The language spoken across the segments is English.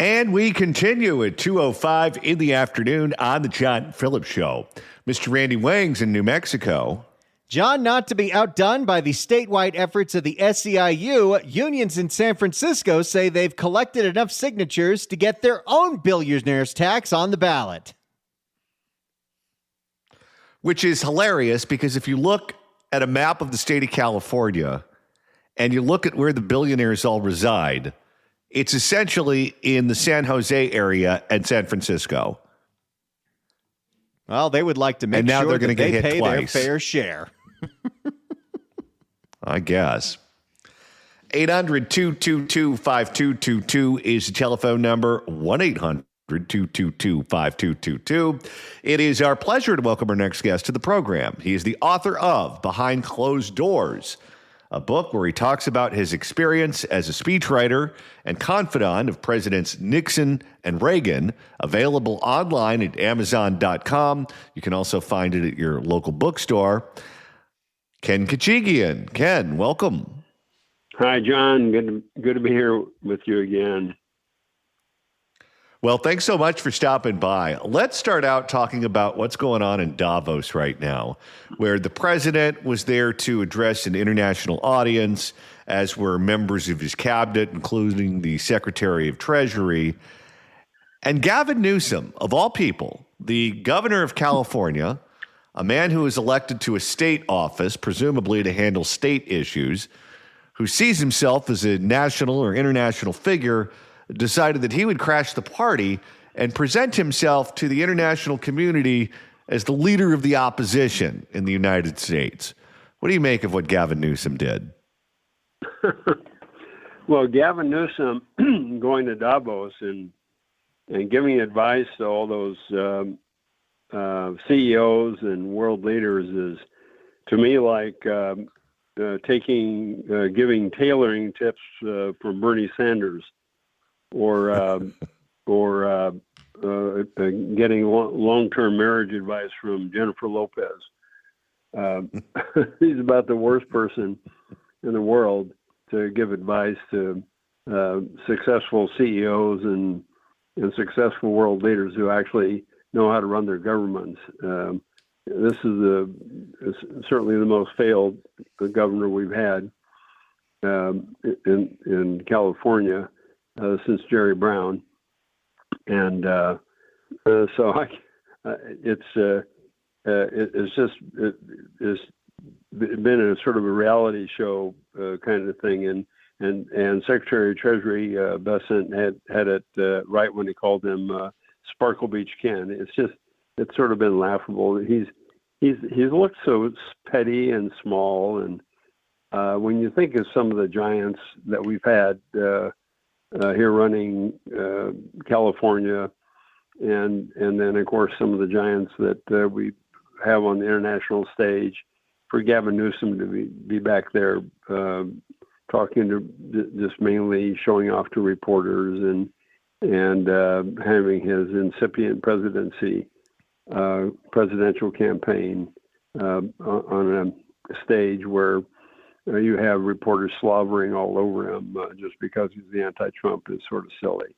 And we continue at 2:05 in the afternoon on the John Phillips Show. Mr. Randy Wang's in New Mexico. John, not to be outdone by the statewide efforts of the SEIU, unions in San Francisco say they've collected enough signatures to get their own billionaire's tax on the ballot. Which is hilarious because if you look at a map of the state of California and you look at where the billionaires all reside, it's essentially in the San Jose area and San Francisco. Well, they would like to make sure that they pay their fair share. I guess. 800-222-5222 is the telephone number. 1-800-222-5222. It is our pleasure to welcome our next guest to the program. He is the author of Behind Closed Doors, a book where he talks about his experience as a speechwriter and confidant of Presidents Nixon and Reagan, available online at Amazon.com. You can also find it at your local bookstore. Ken Khachigian. Ken, welcome. Hi, John. Good to be here with you again. Well, thanks so much for stopping by. Let's start out talking about what's going on in Davos right now, where the president was there to address an international audience, as were members of his cabinet, including the Secretary of Treasury. And Gavin Newsom, of all people, the governor of California, a man who was elected to a state office, presumably to handle state issues, who sees himself as a national or international figure, decided that he would crash the party and present himself to the international community as the leader of the opposition in the United States. What do you make of what Gavin Newsom did? Well, Gavin Newsom going to Davos and giving advice to all those CEOs and world leaders is, to me, like giving tailoring tips from Bernie Sanders. Or getting long-term marriage advice from Jennifer Lopez. He's about the worst person in the world to give advice to successful CEOs and successful world leaders who actually know how to run their governments. This is certainly the most failed governor we've had in California. Since Jerry Brown, and so it's been a sort of a reality show kind of thing, and Secretary of Treasury Bessent had it right when he called him Sparkle Beach Ken. It's sort of been laughable. He's looked so petty and small, and when you think of some of the giants that we've had. Here running California, and then of course some of the giants that we have on the international stage. For Gavin Newsom to be back there talking to just mainly showing off to reporters and having his incipient presidential campaign on a stage where you have reporters slobbering all over him just because he's the anti-Trump is sort of silly.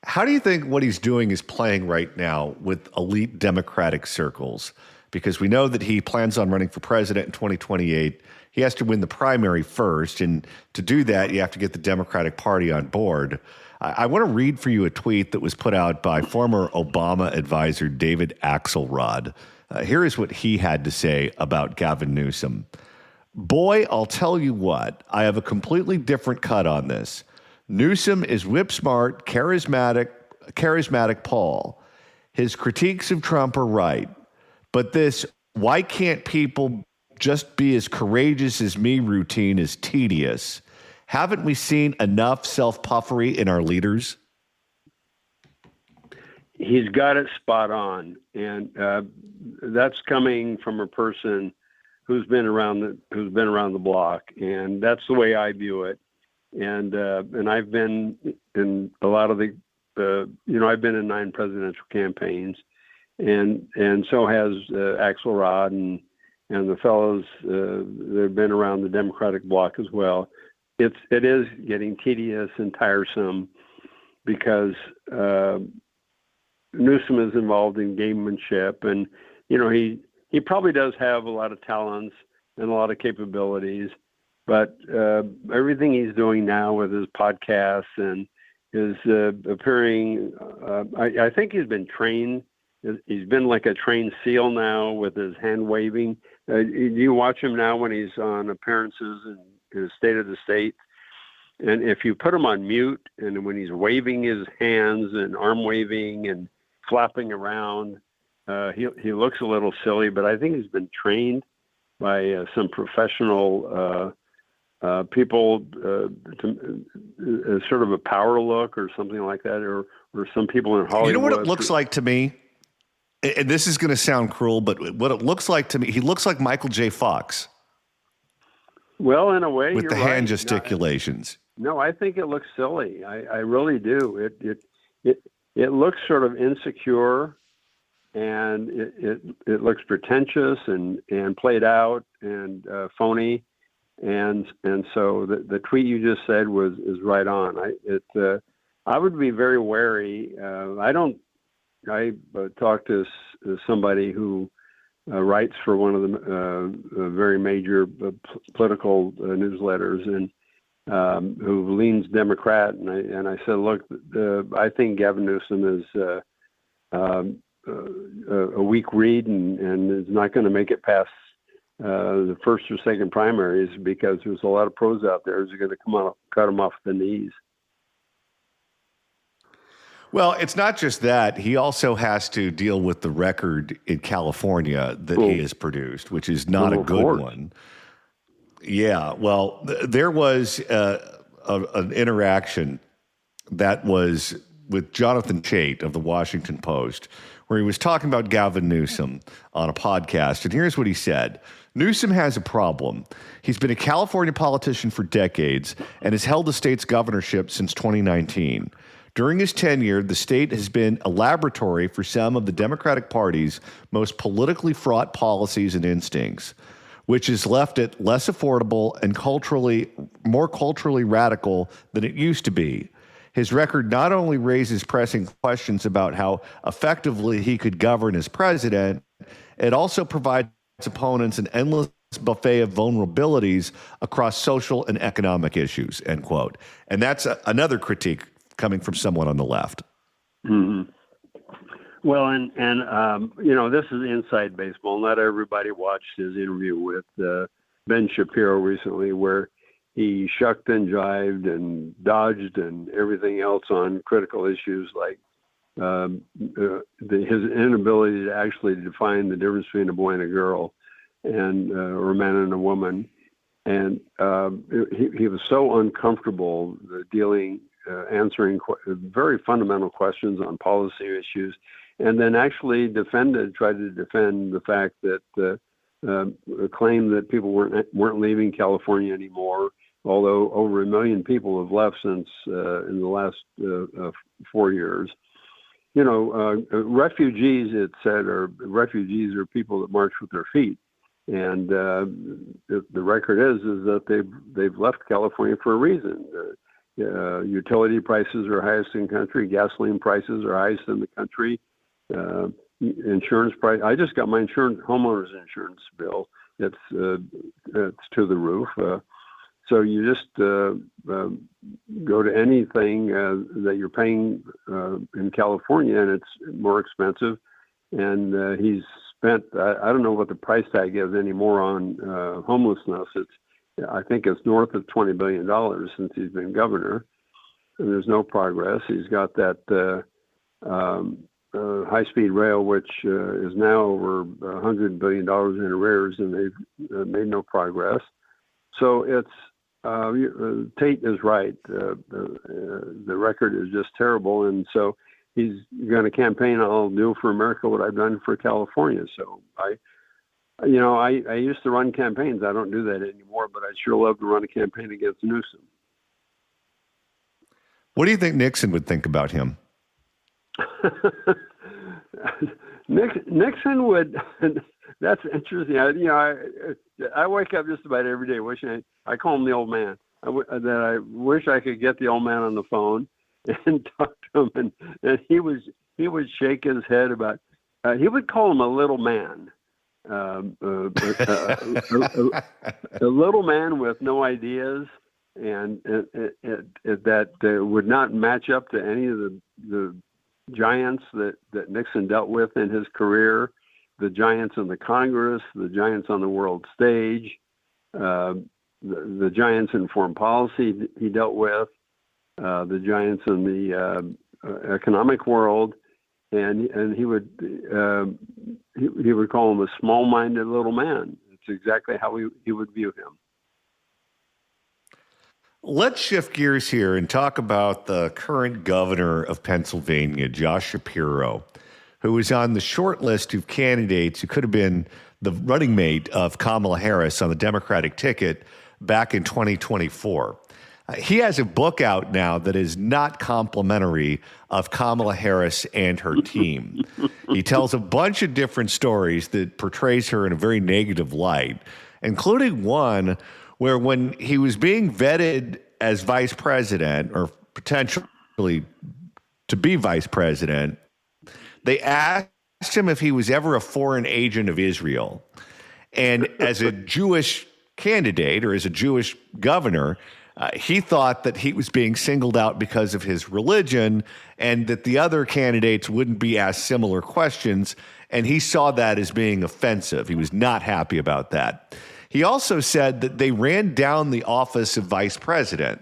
How do you think what he's doing is playing right now with elite Democratic circles? Because we know that he plans on running for president in 2028. He has to win the primary first. And to do that, you have to get the Democratic Party on board. I want to read for you a tweet that was put out by former Obama advisor David Axelrod. Here is what he had to say about Gavin Newsom. Boy, I'll tell you what, I have a completely different cut on this. Newsom is whip smart, charismatic Paul. His critiques of Trump are right. But this, why can't people just be as courageous as me routine is tedious. Haven't we seen enough self-puffery in our leaders? He's got it spot on, and that's coming from a person who's been around the block, and that's the way I view it. And I've been in a lot of the, I've been in 9 presidential campaigns, and so has Axelrod and the fellows. They've been around the Democratic bloc as well. it is getting tedious and tiresome because Newsom is involved in gamemanship, and he probably does have a lot of talents and a lot of capabilities, but everything he's doing now with his podcasts and his appearing, I think he's been trained. He's been like a trained SEAL now with his hand waving. You watch him now when he's on appearances in his State of the State. And if you put him on mute and when he's waving his hands and arm waving and flapping around, he looks a little silly, but I think he's been trained by some professional people to sort of a power look or something like that, or some people in Hollywood. You know what it looks like to me? And this is going to sound cruel, but what it looks like to me, he looks like Michael J. Fox. Well, in a way, with you're the right. hand gesticulations. No, I think it looks silly. I really do. It looks sort of insecure, and it looks pretentious and played out and phony. And so the tweet you just said is right on. I would be very wary. I talked to somebody who writes for one of the very major political newsletters and who leans Democrat, and I said, look, I think Gavin Newsom is a weak read and is not going to make it past the first or second primaries because there's a lot of pros out there who's going to cut him off the knees. Well, it's not just that. He also has to deal with the record in California that he has produced, which is not a good one. Yeah, well, there was an interaction that was with Jonathan Chait of the Washington Post, where he was talking about Gavin Newsom on a podcast. And here's what he said. Newsom has a problem. He's been a California politician for decades and has held the state's governorship since 2019. During his tenure, the state has been a laboratory for some of the Democratic Party's most politically fraught policies and instincts, which has left it less affordable and more culturally radical than it used to be. His record not only raises pressing questions about how effectively he could govern as president, it also provides opponents an endless buffet of vulnerabilities across social and economic issues, end quote. And that's another critique coming from someone on the left. Mm-hmm. Well, and this is inside baseball. Not everybody watched his interview with Ben Shapiro recently, where he shucked and jived and dodged and everything else on critical issues like his inability to actually define the difference between a boy and a girl, and or a man and a woman. And he was so uncomfortable answering very fundamental questions on policy issues, and then actually tried to defend the fact that claim that people weren't leaving California anymore, although over 1 million people have left since in the last 4 years. Refugees, it said, refugees are people that march with their feet. And the record is that they've left California for a reason. Utility prices are highest in the country. Gasoline prices are highest in the country. Insurance price. I just got my homeowner's insurance bill. It's to the roof. So you just go to anything that you're paying in California, and it's more expensive. And he's spent, I don't know what the price tag is anymore on homelessness. I think it's north of $20 billion since he's been governor, and there's no progress. He's got that high-speed rail, which is now over $100 billion in arrears, and they've made no progress. So Tate is right. The record is just terrible, and so he's going to campaign, I'll do for America what I've done for California. So I used to run campaigns. I don't do that anymore, but I'd sure love to run a campaign against Newsom. What do you think Nixon would think about him? Nixon would. That's interesting. I wake up just about every day wishing I call him the old man. that I wish I could get the old man on the phone and talk to him, and he would shake his head about. He would call him a little man, a little man with no ideas, and that would not match up to any of the giants that Nixon dealt with in his career, the giants in the Congress, the giants on the world stage, the giants in foreign policy he dealt with, the giants in the economic world, and he would call him a small-minded little man. It's exactly how he would view him. Let's shift gears here and talk about the current governor of Pennsylvania, Josh Shapiro, who is on the short list of candidates who could have been the running mate of Kamala Harris on the Democratic ticket back in 2024. He has a book out now that is not complimentary of Kamala Harris and her team. He tells a bunch of different stories that portrays her in a very negative light, including one where when he was being vetted as vice president, or potentially to be vice president, they asked him if he was ever a foreign agent of Israel. And as a Jewish candidate, or as a Jewish governor, he thought that he was being singled out because of his religion and that the other candidates wouldn't be asked similar questions. And he saw that as being offensive. He was not happy about that. He also said that they ran down the office of vice president,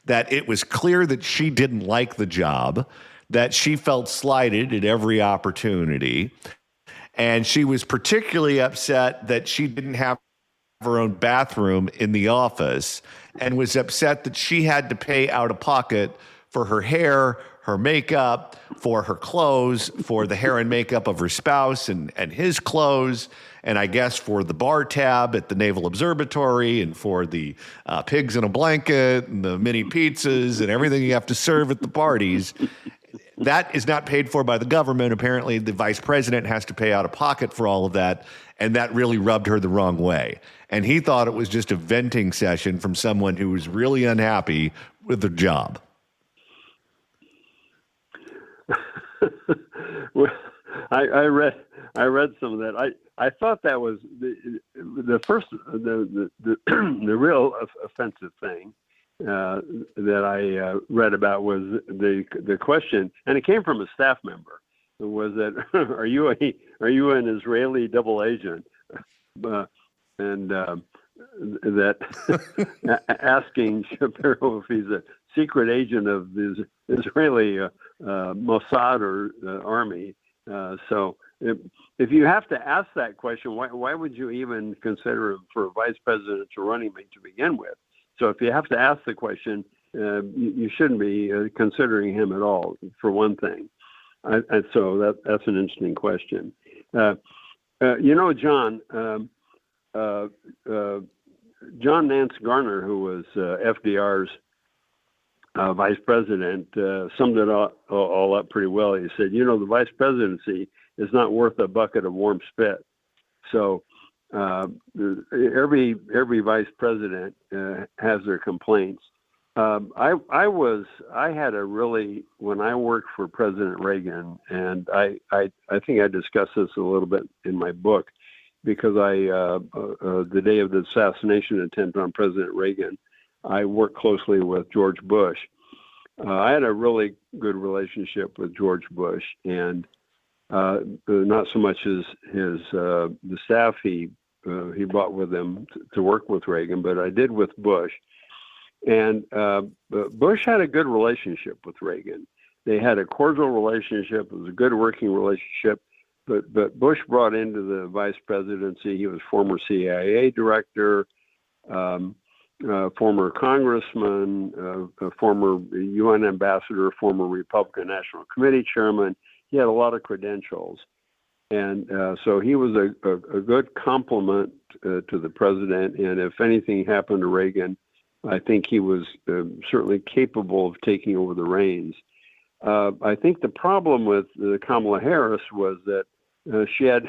that it was clear that she didn't like the job, that she felt slighted at every opportunity. And she was particularly upset that she didn't have her own bathroom in the office, and was upset that she had to pay out of pocket for her hair, her makeup, for her clothes, for the hair and makeup of her spouse and his clothes, and I guess for the bar tab at the Naval Observatory, and for the pigs in a blanket and the mini pizzas and everything you have to serve at the parties. That is not paid for by the government. Apparently, the vice president has to pay out of pocket for all of that, and that really rubbed her the wrong way. And he thought it was just a venting session from someone who was really unhappy with their job. Well, I read some of that. I thought that was the first the real offensive thing that I read about was the question, and it came from a staff member. Was that are you an Israeli double agent? And that asking Shapiro if he's a secret agent of the Israeli Mossad or army. So if you have to ask that question, why would you even consider him for a vice presidential running mate to begin with? So if you have to ask the question, you shouldn't be considering him at all, for one thing. So that's an interesting question. John Nance Garner, who was FDR's vice president, summed it all up pretty well. He said, the vice presidency is not worth a bucket of warm spit. So every vice president has their complaints. When I worked for President Reagan, and I think I discussed this a little bit in my book, because the day of the assassination attempt on President Reagan, I worked closely with George Bush. I had a really good relationship with George Bush, and not so much as the staff he brought with him to work with Reagan, but I did with Bush. And Bush had a good relationship with Reagan. They had a cordial relationship. It was a good working relationship. But Bush brought into the vice presidency, he was former CIA director, former congressman, former UN ambassador, former Republican National Committee chairman. He had a lot of credentials. And so he was a good complement to the president. And if anything happened to Reagan, I think he was certainly capable of taking over the reins. I think the problem with Kamala Harris was that she had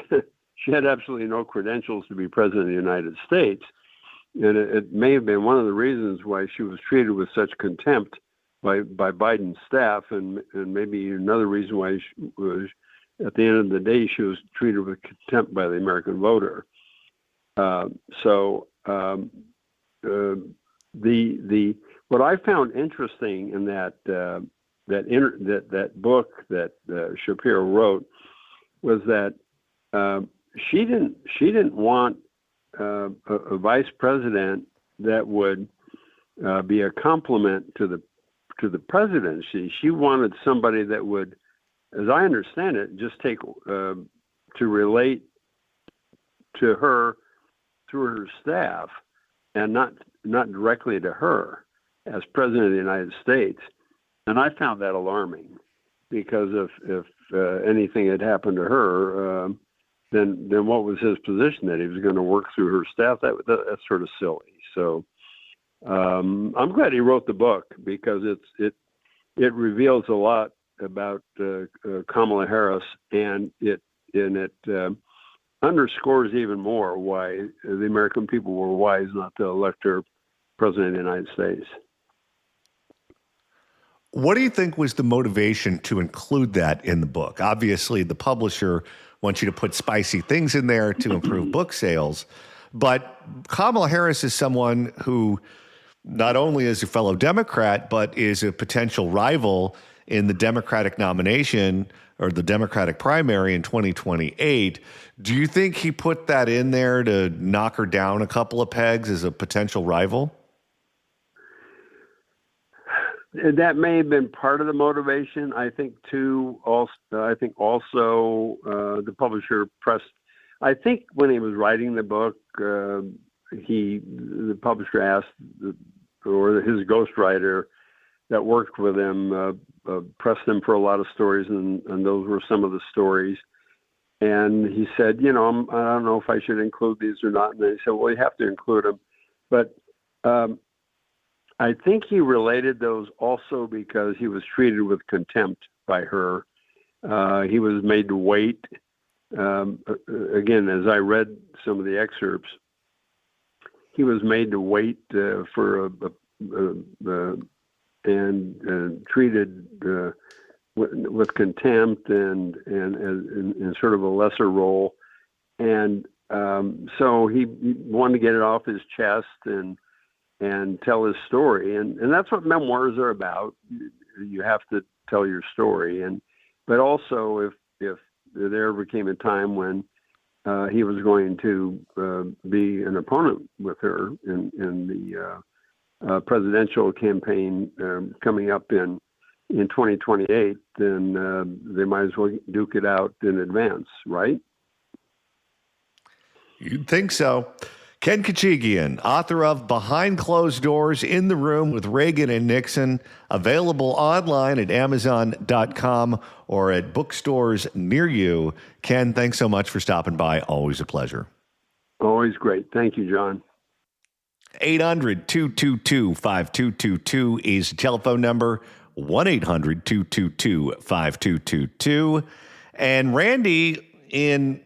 absolutely no credentials to be president of the United States. and it may have been one of the reasons why she was treated with such contempt by Biden's staff, and maybe another reason why she was, at the end of the day, she was treated with contempt by the American voter. What I found interesting in that book that Shapiro wrote was that she didn't want a vice president that would be a complement to the presidency. She wanted somebody that would, as I understand it, just take to relate to her through her staff, and not directly to her as president of the United States. And I found that alarming, because if anything had happened to her, then what was his position? That he was going to work through her staff? That's sort of silly. So I'm glad he wrote the book, because it reveals a lot about Kamala Harris, and it underscores even more why the American people were wise not to elect her president of the United States. What do you think was the motivation to include that in the book? Obviously, the publisher wants you to put spicy things in there to improve book sales, but Kamala Harris is someone who not only is a fellow Democrat, but is a potential rival in the Democratic nomination or the Democratic primary in 2028. Do you think he put that in there to knock her down a couple of pegs as a potential rival? That may have been part of the motivation. I think too. Also, the publisher pressed. I think when he was writing the book, the publisher asked, or his ghostwriter that worked with him pressed him for a lot of stories, and those were some of the stories. And he said, I don't know if I should include these or not. And they said, well, you have to include them. But I think he related those also because he was treated with contempt by her. He was made to wait. Again, as I read some of the excerpts, he was made to wait and treated with contempt and in sort of a lesser role. And so he wanted to get it off his chest and tell his story. And that's what memoirs are about. You have to tell your story. But also if there ever came a time when he was going to be an opponent with her in the presidential campaign coming up in 2028, then they might as well duke it out in advance, right? You'd think so. Ken Khachigian, author of Behind Closed Doors, In the Room with Reagan and Nixon, available online at Amazon.com or at bookstores near you. Ken, thanks so much for stopping by. Always a pleasure. Always great. Thank you, John. 800-222-5222 is the telephone number, 1-800-222-5222. And Randy, in,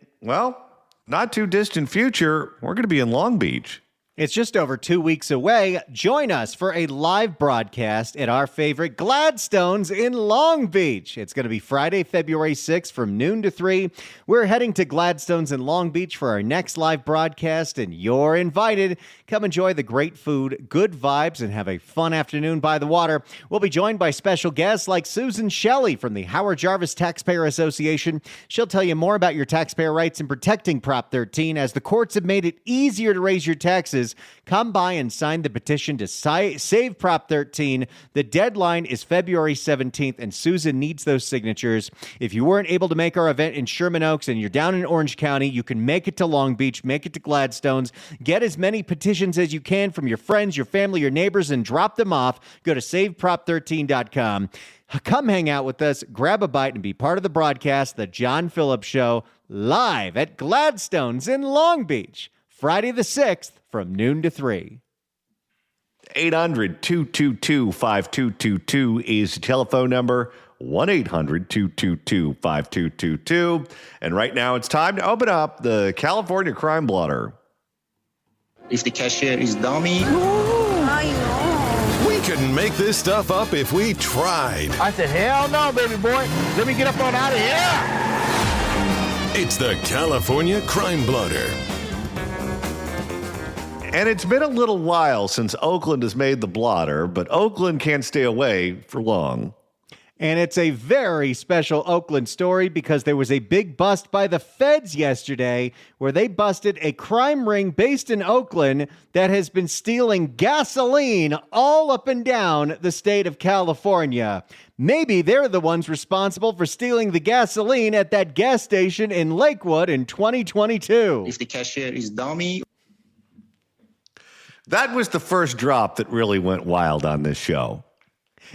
not too distant future, we're going to be in Long Beach. It's just over 2 weeks away. Join us for a live broadcast at our favorite Gladstones in Long Beach. It's going to be Friday, February 6th from noon to 3. We're heading to Gladstones in Long Beach for our next live broadcast, and you're invited. Come enjoy the great food, good vibes, and have a fun afternoon by the water. We'll be joined by special guests like Susan Shelley from the Howard Jarvis Taxpayer Association. She'll tell you more about your taxpayer rights and protecting Prop 13 as the courts have made it easier to raise your taxes. Come by and sign the petition to save Prop 13. The deadline is February 17th, and Susan needs those signatures. If you weren't able to make our event in Sherman Oaks and you're down in Orange County, you can make it to Long Beach, make it to Gladstones. Get as many petitions as you can from your friends, your family, your neighbors, and drop them off. Go to saveprop13.com. Come hang out with us, grab a bite, and be part of the broadcast, The John Phillips Show, live at Gladstones in Long Beach, Friday the 6th from noon to 3. 800-222-5222 is the telephone number, 1-800-222-5222. And right now it's time to open up the California Crime Blotter. If the cashier is dummy. We couldn't make this stuff up if we tried. I said, hell no, baby boy. Let me get up on out of here. It's the California Crime Blotter. And it's been a little while since Oakland has made the blotter, but Oakland can't stay away for long. And it's a very special Oakland story because there was a big bust by the feds yesterday where they busted a crime ring based in Oakland that has been stealing gasoline all up and down the state of California. Maybe they're the ones responsible for stealing the gasoline at that gas station in Lakewood in 2022. If the cashier is dummy. That was the first drop that really went wild on this show.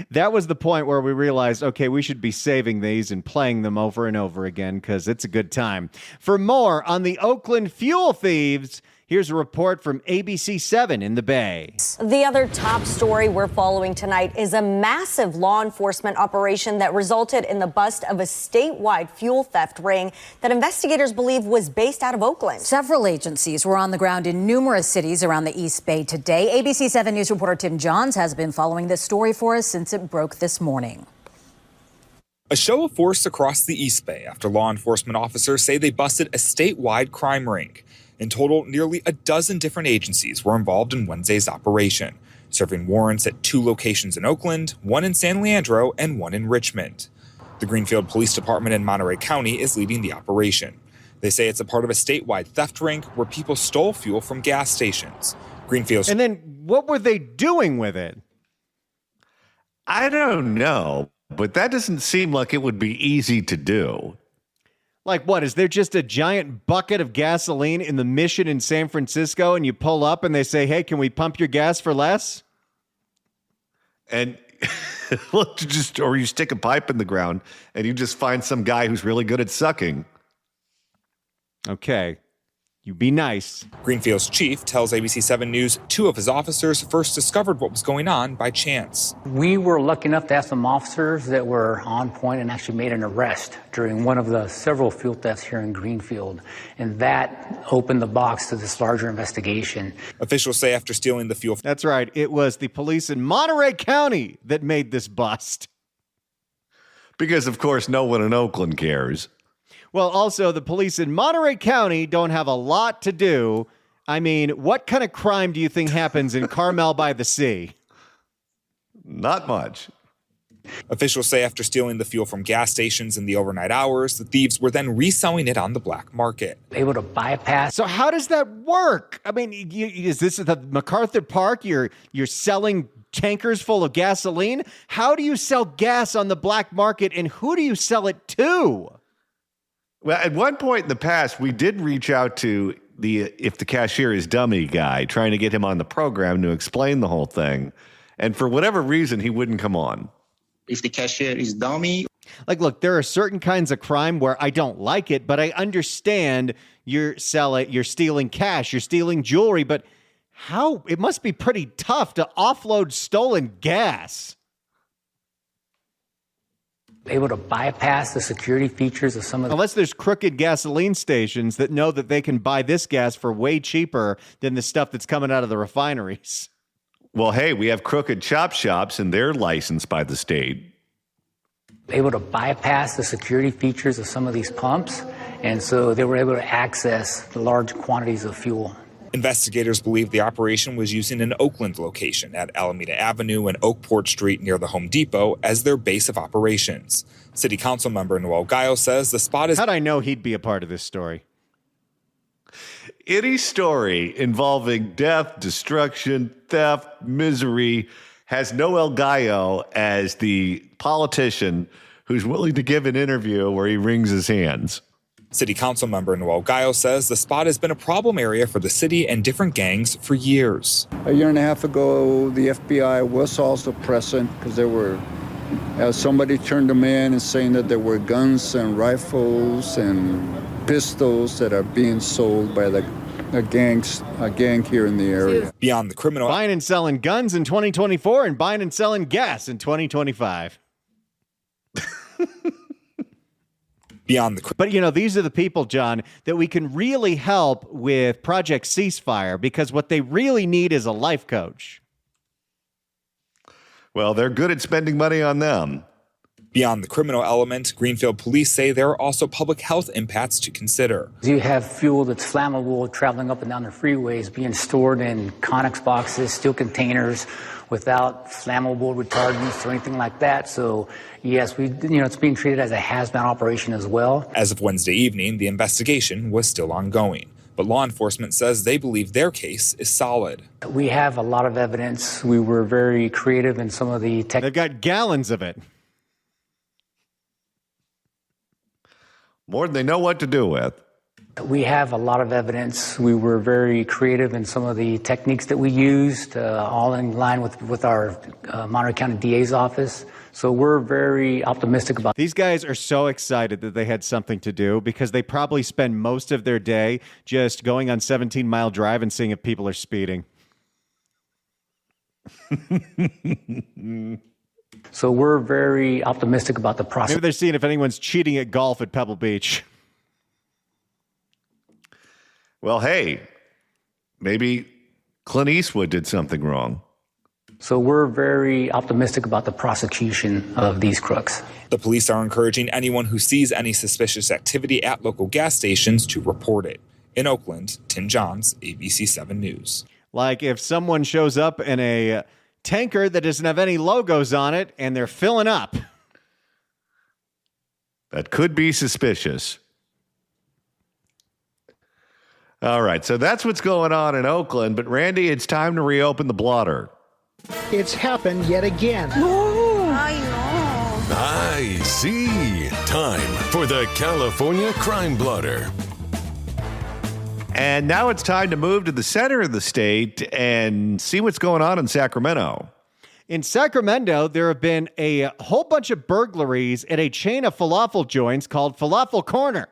That was the point where we realized, okay, we should be saving these and playing them over and over again because it's a good time. For more on the Oakland fuel thieves, here's a report from ABC7 in the Bay. The other top story we're following tonight is a massive law enforcement operation that resulted in the bust of a statewide fuel theft ring that investigators believe was based out of Oakland. Several agencies were on the ground in numerous cities around the East Bay today. ABC 7 News reporter Tim Johns has been following this story for us since it broke this morning. A show of force across the East Bay after law enforcement officers say they busted a statewide crime ring. In total, nearly a dozen different agencies were involved in Wednesday's operation, serving warrants at 2 locations in Oakland, 1 in San Leandro, and 1 in Richmond. The Greenfield Police Department in Monterey County is leading the operation. They say it's a part of a statewide theft ring where people stole fuel from gas stations. Greenfield's... And then what were they doing with it? I don't know, but that doesn't seem like it would be easy to do. Like what? Is there just a giant bucket of gasoline in the Mission in San Francisco and you pull up and they say, hey, can we pump your gas for less? And or you stick a pipe in the ground and you just find some guy who's really good at sucking. Okay. You be nice. Greenfield's chief tells ABC 7 News 2 of his officers first discovered what was going on by chance. We were lucky enough to have some officers that were on point and actually made an arrest during one of the several fuel thefts here in Greenfield. And that opened the box to this larger investigation. Officials say after stealing the fuel... That's right. It was the police in Monterey County that made this bust. Because, of course, no one in Oakland cares. Well, also, the police in Monterey County don't have a lot to do. I mean, what kind of crime do you think happens in Carmel by the Sea? Not much. Officials say after stealing the fuel from gas stations in the overnight hours, the thieves were then reselling it on the black market. Able to bypass. So how does that work? I mean, is this at the MacArthur Park? You're selling tankers full of gasoline? How do you sell gas on the black market, and who do you sell it to? Well, at one point in the past, we did reach out to the If the Cashier is Dummy guy, trying to get him on the program to explain the whole thing. And for whatever reason, he wouldn't come on. If the cashier is dummy. Like, look, there are certain kinds of crime where I don't like it, but I understand you're stealing cash, you're stealing jewelry, but how? It must be pretty tough to offload stolen gas. Able to bypass the security features of some of the... Unless there's crooked gasoline stations that know that they can buy this gas for way cheaper than the stuff that's coming out of the refineries. Well, hey, we have crooked chop shops and they're licensed by the state. Able to bypass the security features of some of these pumps, and so they were able to access the large quantities of fuel. Investigators believe the operation was using an Oakland location at Alameda Avenue and Oakport Street near the Home Depot as their base of operations. City Council member Noel Gallo says the spot is... How'd I know he'd be a part of this story? Any story involving death, destruction, theft, misery has Noel Gallo as the politician who's willing to give an interview where he wrings his hands. City Council member Noel Gallo says the spot has been a problem area for the city and different gangs for years. A year and a half ago, the FBI was also present because there were, somebody turned them in and saying that there were guns and rifles and pistols that are being sold by a gang here in the area. Beyond the criminal... Buying and selling guns in 2024 and buying and selling gas in 2025. Beyond the But, these are the people, John, that we can really help with Project Ceasefire, because what they really need is a life coach. Well, they're good at spending money on them. Beyond the criminal element, Greenfield police say there are also public health impacts to consider. You have fuel that's flammable traveling up and down the freeways, being stored in Conex boxes, steel containers, without flammable retardants or anything like that. So, yes, it's being treated as a hazmat operation as well. As of Wednesday evening, the investigation was still ongoing. But law enforcement says they believe their case is solid. We have a lot of evidence. We were very creative in some of the They've got gallons of it. More than they know what to do with. We have a lot of evidence. We were very creative in some of the techniques that we used, all in line with our Monterey County DA's office. So we're very optimistic about. These guys are so excited that they had something to do, because they probably spend most of their day just going on 17-mile drive and seeing if people are speeding. So we're very optimistic about the process. Maybe they're seeing if anyone's cheating at golf at Pebble Beach. Well, hey, maybe Clint Eastwood did something wrong. So we're very optimistic about the prosecution of these crooks. The police are encouraging anyone who sees any suspicious activity at local gas stations to report it. In Oakland, Tim Johns, ABC 7 News. Like if someone shows up in a tanker that doesn't have any logos on it and they're filling up. That could be suspicious. All right, so that's what's going on in Oakland. But Randy, it's time to reopen the blotter. It's happened yet again. I see. Time for the California Crime Blotter. And now it's time to move to the center of the state and see what's going on in Sacramento. In Sacramento, there have been a whole bunch of burglaries at a chain of falafel joints called Falafel Corner.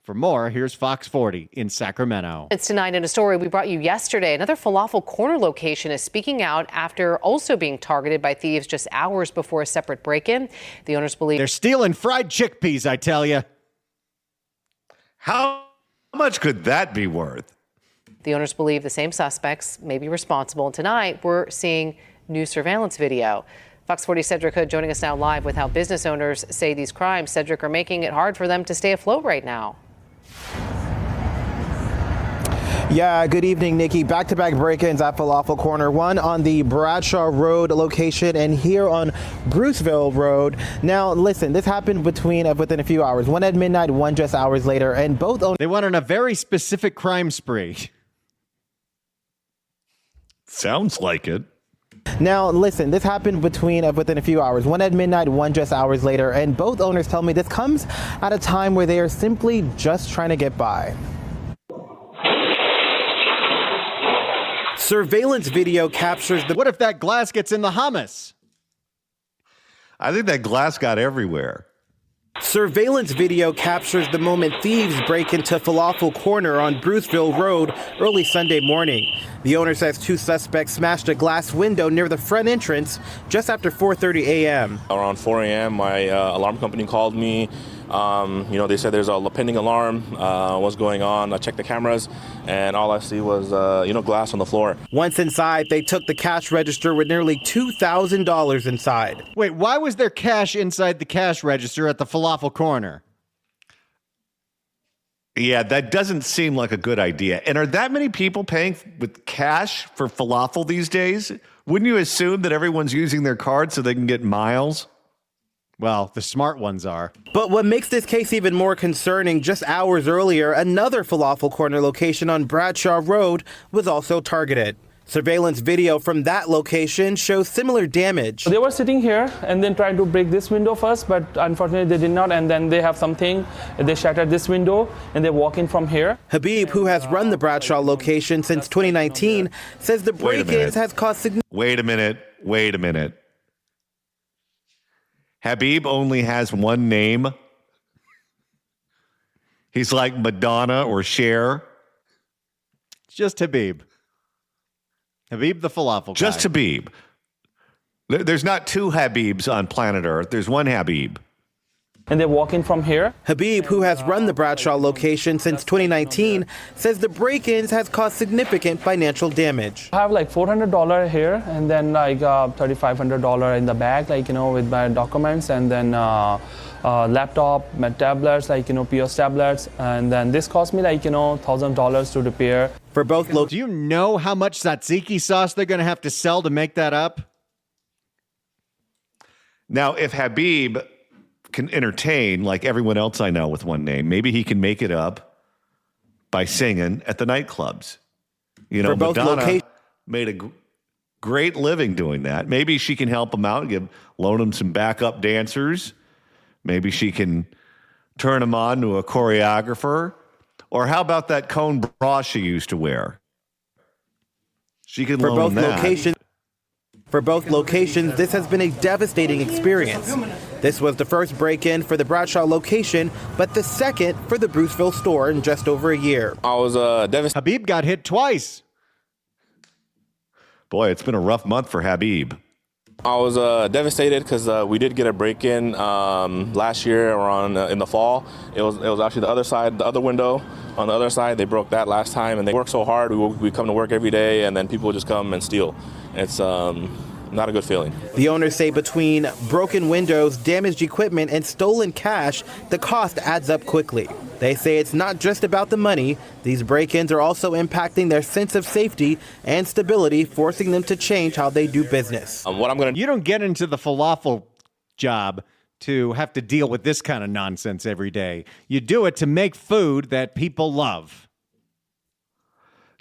For more, here's Fox 40 in Sacramento. It's tonight in a story we brought you yesterday. Another Falafel Corner location is speaking out after also being targeted by thieves just hours before a separate break-in. The owners believe they're stealing fried chickpeas, I tell you. How much could that be worth? The owners believe the same suspects may be responsible. And tonight, we're seeing new surveillance video. Fox 40 Cedric Hood joining us now live with how business owners say these crimes, Cedric, are making it hard for them to stay afloat right now. Yeah, good evening, Nikki. Back-to-back break-ins at Falafel Corner, one on the Bradshaw Road location and here on Bruceville Road. Now, listen, this happened within a few hours. One at midnight, one just hours later, and both owners... They went on a very specific crime spree. Sounds like it. Now, listen, this happened within a few hours. One at midnight, one just hours later, and both owners tell me this comes at a time where they are simply just trying to get by. Surveillance video captures the... What if that glass gets in the hummus? I think that glass got everywhere. Surveillance video captures the moment thieves break into Falafel Corner on Bruceville Road early Sunday morning. The owner says two suspects smashed a glass window near the front entrance just after 4:30 a.m. Around 4 a.m., my alarm company called me. They said there's a pending alarm. What's going on? I checked the cameras, and all I see was, glass on the floor. Once inside, they took the cash register with nearly $2,000 inside. Wait, why was there cash inside the cash register at the Falafel Corner? Yeah, that doesn't seem like a good idea. And are that many people paying with cash for falafel these days? Wouldn't you assume that everyone's using their card so they can get miles? Well, the smart ones are. But what makes this case even more concerning, just hours earlier, another Falafel Corner location on Bradshaw Road was also targeted. Surveillance video from that location shows similar damage. They were sitting here and then tried to break this window first, but unfortunately they did not. And then they have something, they shattered this window and they walk in from here. Habib, who has run the Bradshaw location since 2019, says the break-ins has caused significant... Wait a minute. Habib only has one name. He's like Madonna or Cher. It's just Habib. Habib the falafel guy. Just Habib. There's not two Habibs on planet Earth. There's one Habib. and they walk in from here. Habib, who has run the Bradshaw location since 2019, says the break-ins has caused significant financial damage. I have like $400 here, and then like $3,500 in the bag, like, with my documents, and then laptop, my tablets, like, PS tablets, and then this cost me like, $1,000 to repair. For both Do you know how much tzatziki sauce they're going to have to sell to make that up? Now, if Habib can entertain like everyone else I know with one name, maybe he can make it up by singing at the nightclubs. For both Madonna made a great living doing that. Maybe she can help him out and loan him some backup dancers. Maybe she can turn him on to a choreographer. Or how about that cone bra she used to wear? She can loan him that. For both locations, this has been a devastating experience. This was the first break-in for the Bradshaw location, but the second for the Bruceville store in just over a year. I was devastated. Habib got hit twice. Boy, it's been a rough month for Habib. I was devastated because we did get a break-in last year around in the fall. It was actually the other side, the other window on the other side. They broke that last time, and they work so hard. We come to work every day, and then people just come and steal. It's not a good feeling. The owners say between broken windows, damaged equipment, and stolen cash, the cost adds up quickly. They say it's not just about the money. These break-ins are also impacting their sense of safety and stability, forcing them to change how they do business. You don't get into the falafel job to have to deal with this kind of nonsense every day. You do it to make food that people love.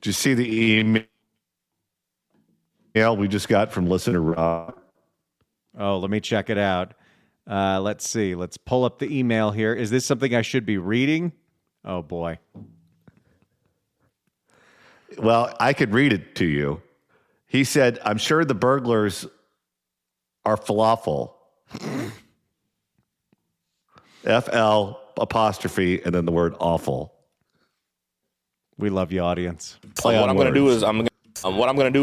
Did you see the email we just got from listener Rob? Oh, let me check it out. Let's see. Let's pull up the email here. Is this something I should be reading? Oh, boy. Well, I could read it to you. He said, I'm sure the burglars are falafel. FL apostrophe and then the word awful. We love you, audience. What I'm going to do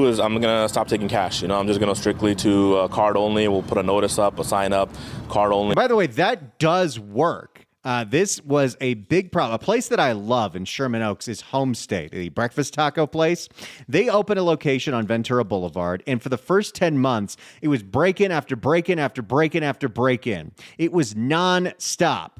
is I'm going to stop taking cash. I'm just going to strictly to card only. We'll put a notice up, a sign up, card only. By the way, that does work. This was a big problem. A place that I love in Sherman Oaks is Home State, the breakfast taco place. They opened a location on Ventura Boulevard, and for the first 10 months, it was break-in after break-in after break-in after break-in. It was nonstop.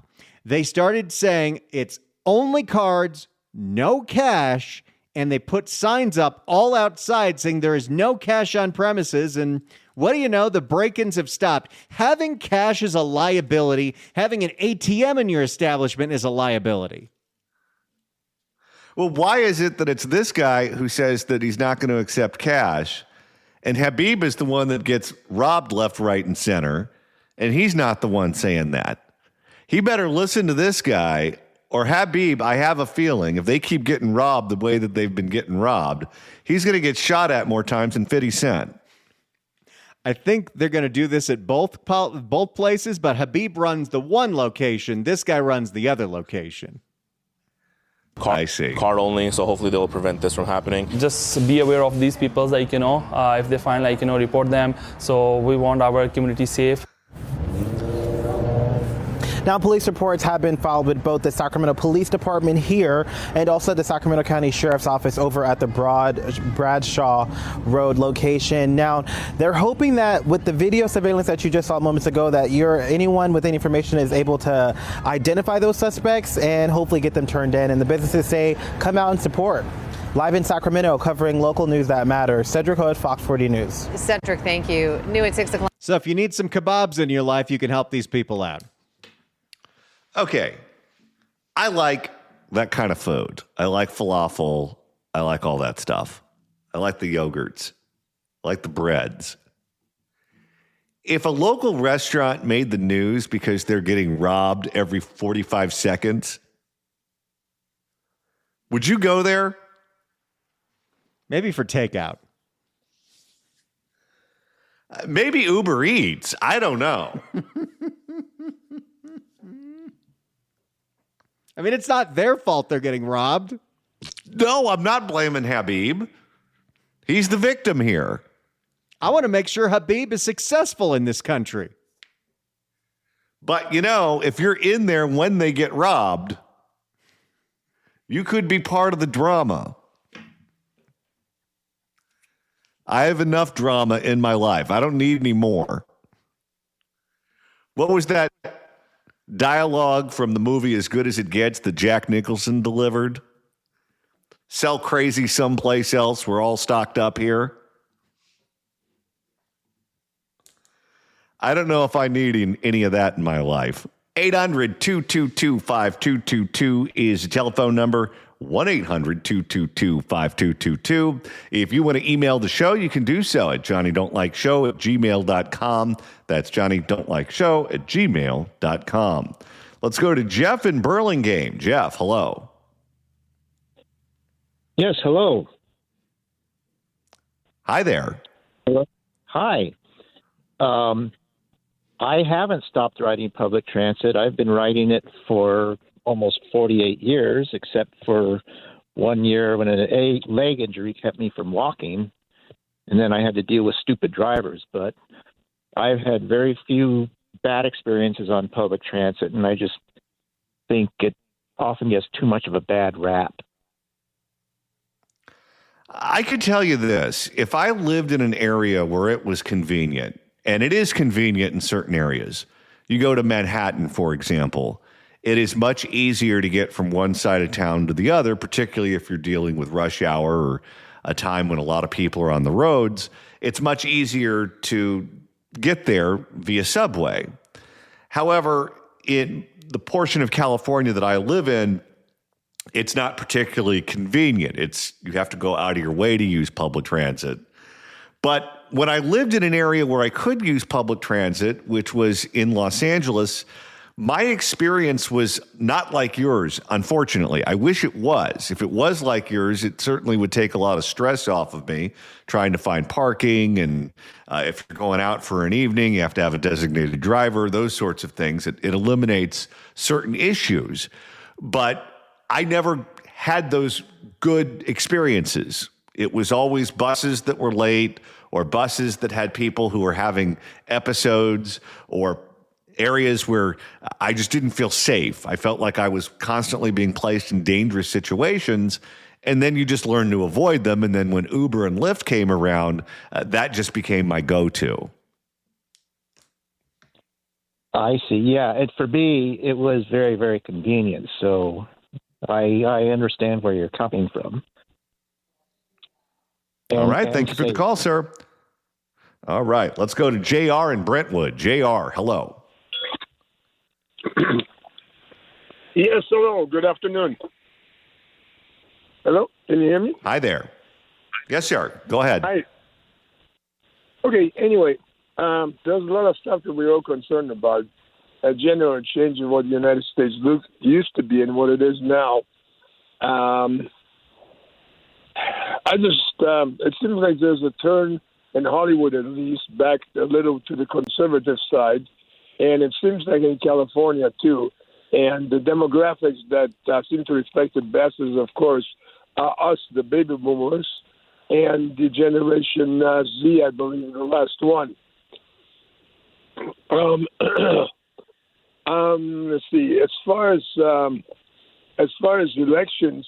They started saying it's only cards, no cash, and they put signs up all outside saying there is no cash on premises. And what do you know? The break-ins have stopped. Having cash is a liability. Having an ATM in your establishment is a liability. Well, why is it that it's this guy who says that he's not going to accept cash, and Habib is the one that gets robbed left, right, and center, and he's not the one saying that? He better listen to this guy. Or Habib, I have a feeling, if they keep getting robbed the way that they've been getting robbed, he's going to get shot at more times than 50 Cent. I think they're going to do this at both places, but Habib runs the one location. This guy runs the other location. I see. Card only, so hopefully they'll prevent this from happening. Just be aware of these people, if they find, report them. So we want our community safe. Now, police reports have been filed with both the Sacramento Police Department here and also the Sacramento County Sheriff's Office over at the Bradshaw Road location. Now, they're hoping that with the video surveillance that you just saw moments ago, that anyone with any information is able to identify those suspects and hopefully get them turned in. And the businesses say, come out and support. Live in Sacramento, covering local news that matters. Cedric Hood, Fox 40 News. Cedric, thank you. New at 6 o'clock. So if you need some kebabs in your life, you can help these people out. Okay. I like that kind of food. I like falafel. I like all that stuff. I like the yogurts. I like the breads. If a local restaurant made the news because they're getting robbed every 45 seconds, would you go there? Maybe for takeout. Maybe Uber Eats. I don't know. I mean, it's not their fault they're getting robbed. No, I'm not blaming Habib. He's the victim here. I want to make sure Habib is successful in this country. But, you know, if you're in there when they get robbed, you could be part of the drama. I have enough drama in my life. I don't need any more. What was that dialogue from the movie As Good as It Gets that Jack Nicholson delivered? Sell crazy someplace else. We're all stocked up here. I don't know if I need any of that in my life. 800-222-5222 is the telephone number. 1-800-222-5222. If you want to email the show, you can do so at johnnydon'tlikeshow@gmail.com. That's johnnydon'tlikeshow@gmail.com. Let's go to Jeff in Burlingame. Jeff, hello. Yes, hello. Hi there. Hello. Hi. I haven't stopped riding public transit. I've been riding it for almost 48 years, except for 1 year when a leg injury kept me from walking, and then I had to deal with stupid drivers. But I've had very few bad experiences on public transit, and I just think it often gets too much of a bad rap. I could tell you this. If I lived in an area where it was convenient, and it is convenient in certain areas, you go to Manhattan, for example, it is much easier to get from one side of town to the other, particularly if you're dealing with rush hour or a time when a lot of people are on the roads. It's much easier to get there via subway. However, in the portion of California that I live in, it's not particularly convenient. You have to go out of your way to use public transit. But when I lived in an area where I could use public transit, which was in Los Angeles, my experience was not like yours, unfortunately. I wish it was. If it was like yours, it certainly would take a lot of stress off of me trying to find parking. And if you're going out for an evening, you have to have a designated driver, those sorts of things. It eliminates certain issues. But I never had those good experiences. It was always buses that were late or buses that had people who were having episodes or areas where I just didn't feel safe. I felt like I was constantly being placed in dangerous situations, and then you just learn to avoid them. And then when Uber and Lyft came around, that just became my go-to. I see. Yeah, and for me, it was very, very convenient. So I understand where you're coming from. All right. Thank you for the call, sir. All right. Let's go to JR in Brentwood. JR, hello. Yes, hello. Good afternoon. Hello? Can you hear me? Hi there. Yes, sir. Go ahead. Hi. Okay, anyway, there's a lot of stuff that we're all concerned about. A general change in what the United States used to be and what it is now. It seems like there's a turn in Hollywood, at least, back a little to the conservative side. And it seems like in California, too. And the demographics that seem to reflect it best is, of course, us, the baby boomers, and the Generation Z, I believe, the last one. Let's see. As far as elections,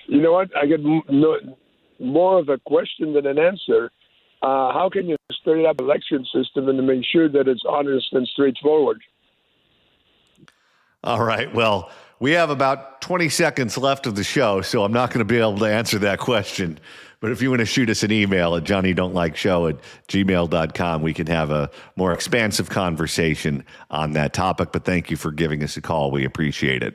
you know what? I get more of a question than an answer. How can you straighten up election system and to make sure that it's honest and straightforward? All right. Well, we have about 20 seconds left of the show, so I'm not going to be able to answer that question. But if you want to shoot us an email at johnnydon'tlikeshow@gmail.com, we can have a more expansive conversation on that topic. But thank you for giving us a call. We appreciate it.